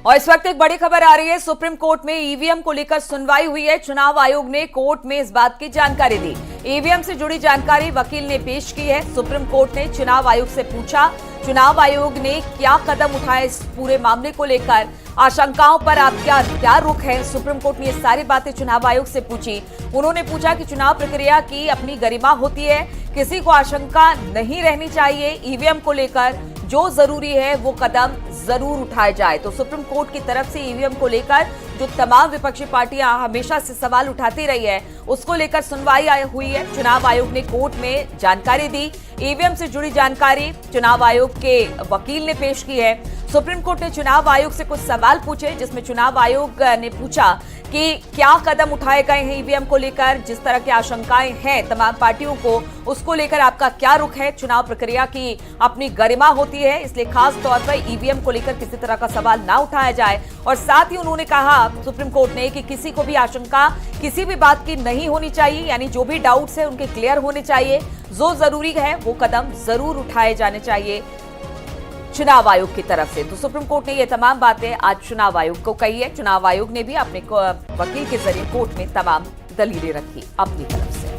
और इस वक्त एक बड़ी खबर आ रही है। सुप्रीम कोर्ट में ईवीएम को लेकर सुनवाई हुई है। चुनाव आयोग ने कोर्ट में इस बात की जानकारी दी। ईवीएम से जुड़ी जानकारी वकील ने पेश की है। सुप्रीम कोर्ट ने चुनाव आयोग से पूछा, चुनाव आयोग ने क्या कदम उठाए इस पूरे मामले को लेकर, आशंकाओं पर आपका क्या रुख है। सुप्रीम कोर्ट ने ये सारी बातें चुनाव आयोग से पूछी। उन्होंने पूछा कि चुनाव प्रक्रिया की अपनी गरिमा होती है, किसी को आशंका नहीं रहनी चाहिए। ईवीएम को लेकर जो जरूरी है वो कदम जरूर उठाए जाए। तो सुप्रीम कोर्ट की तरफ से ईवीएम को लेकर जो तमाम विपक्षी पार्टियां हमेशा से सवाल उठाती रही है, उसको लेकर सुनवाई हुई है। चुनाव आयोग ने कोर्ट में जानकारी दी। ईवीएम से जुड़ी जानकारी चुनाव आयोग के वकील ने पेश की है। सुप्रीम कोर्ट ने चुनाव आयोग से कुछ सवाल पूछे, जिसमें चुनाव आयोग ने पूछा कि क्या कदम उठाए गए हैं ईवीएम को लेकर, जिस तरह की आशंकाएं हैं तमाम पार्टियों को, उसको लेकर आपका क्या रुख है। चुनाव प्रक्रिया की अपनी गरिमा होती है, इसलिए खास तौर पर ईवीएम को लेकर किसी तरह का सवाल ना उठाया जाए। और साथ ही उन्होंने कहा सुप्रीम कोर्ट ने कि किसी को भी आशंका किसी भी बात की नहीं होनी चाहिए, यानी जो भी डाउट्स है उनके क्लियर होने चाहिए। जो जरूरी है वो कदम जरूर उठाए जाने चाहिए चुनाव आयोग की तरफ से। तो सुप्रीम कोर्ट ने ये तमाम बातें आज चुनाव आयोग को कही है। चुनाव आयोग ने भी अपने वकील के जरिए कोर्ट में तमाम दलीलें रखी अपनी तरफ से।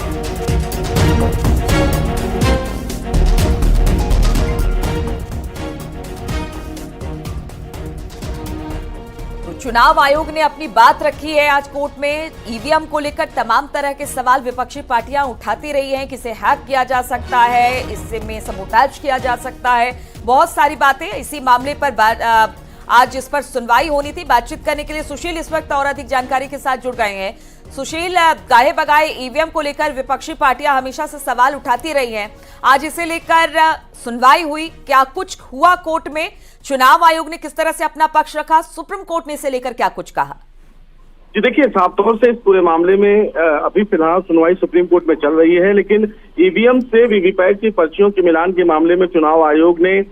चुनाव आयोग ने अपनी बात रखी है आज कोर्ट में। ईवीएम को लेकर तमाम तरह के सवाल विपक्षी पार्टियां उठाती रही हैं। किसे हैक किया जा सकता है, इसमें सबोटाज किया जा सकता है, बहुत सारी बातें। इसी मामले पर आज इस पर सुनवाई होनी थी। बातचीत करने के लिए सुशील इस वक्त और अधिक जानकारी के साथ जुड़ गए हैं। सुशील, गाहे बगाए ईवीएम को लेकर विपक्षी पार्टियां हमेशा से सवाल उठाती रही हैं। आज इसे लेकर सुनवाई हुई, क्या कुछ हुआ कोर्ट में? चुनाव आयोग ने किस तरह से अपना पक्ष रखा? सुप्रीम कोर्ट ने इसे लेकर क्या कुछ कहा? जी देखिए, साफ तौर से इस पूरे मामले में अभी फिलहाल सुनवाई सुप्रीम कोर्ट में चल रही है, लेकिन ईवीएम से वीवीपैट की पर्चियों के मिलान के मामले में चुनाव आयोग ने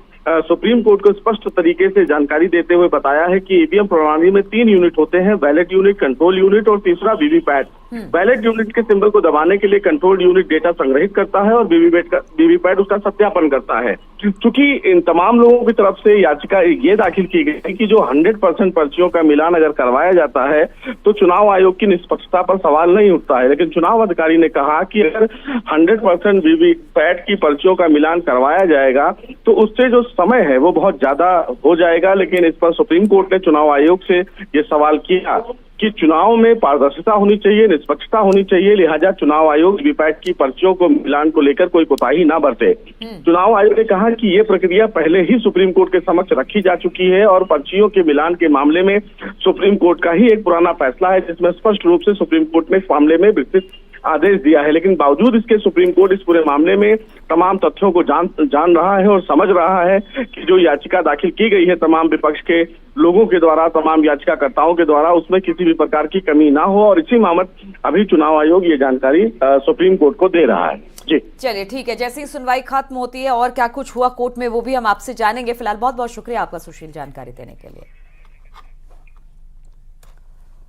सुप्रीम कोर्ट को स्पष्ट तरीके से जानकारी देते हुए बताया है कि ईवीएम प्रणाली में 3 यूनिट होते हैं, बैलेट यूनिट, कंट्रोल यूनिट और तीसरा वीवीपैट। बैलेट यूनिट के सिंबल को दबाने के लिए कंट्रोल यूनिट डेटा संग्रहित करता है और वीवीपैट उसका सत्यापन करता है। चूंकि इन तमाम लोगों की तरफ से याचिका ये दाखिल की गई है कि जो 100% पर्चियों का मिलान अगर करवाया जाता है तो चुनाव आयोग की निष्पक्षता पर सवाल नहीं उठता है, लेकिन चुनाव अधिकारी ने कहा कि अगर 100% वीवीपैट की पर्चियों का मिलान करवाया जाएगा तो उससे जो समय है वो बहुत ज्यादा हो जाएगा। लेकिन इस पर सुप्रीम कोर्ट ने चुनाव आयोग से ये सवाल किया कि चुनाव में पारदर्शिता होनी चाहिए, निष्पक्षता होनी चाहिए, लिहाजा चुनाव आयोग वीवीपैट की पर्चियों को मिलान को लेकर कोई कोताही ना बरते। चुनाव आयोग ने कहा कि ये प्रक्रिया पहले ही सुप्रीम कोर्ट के समक्ष रखी जा चुकी है और पर्चियों के मिलान के मामले में सुप्रीम कोर्ट का ही एक पुराना फैसला है, जिसमें स्पष्ट रूप से सुप्रीम कोर्ट ने इस मामले में विस्तृत आदेश दिया है। लेकिन बावजूद इसके सुप्रीम कोर्ट इस पूरे मामले में तमाम तथ्यों को जान रहा है और समझ रहा है कि जो याचिका दाखिल की गई है तमाम विपक्ष के लोगों के द्वारा, तमाम याचिकाकर्ताओं के द्वारा, उसमें किसी भी प्रकार की कमी ना हो, और इसी मामत अभी चुनाव आयोग ये जानकारी सुप्रीम कोर्ट को दे रहा है। जी चलिए ठीक है, जैसे ही सुनवाई खत्म होती है और क्या कुछ हुआ कोर्ट में वो भी हम आपसे जानेंगे। फिलहाल बहुत बहुत शुक्रिया आपका सुशील जानकारी देने के लिए।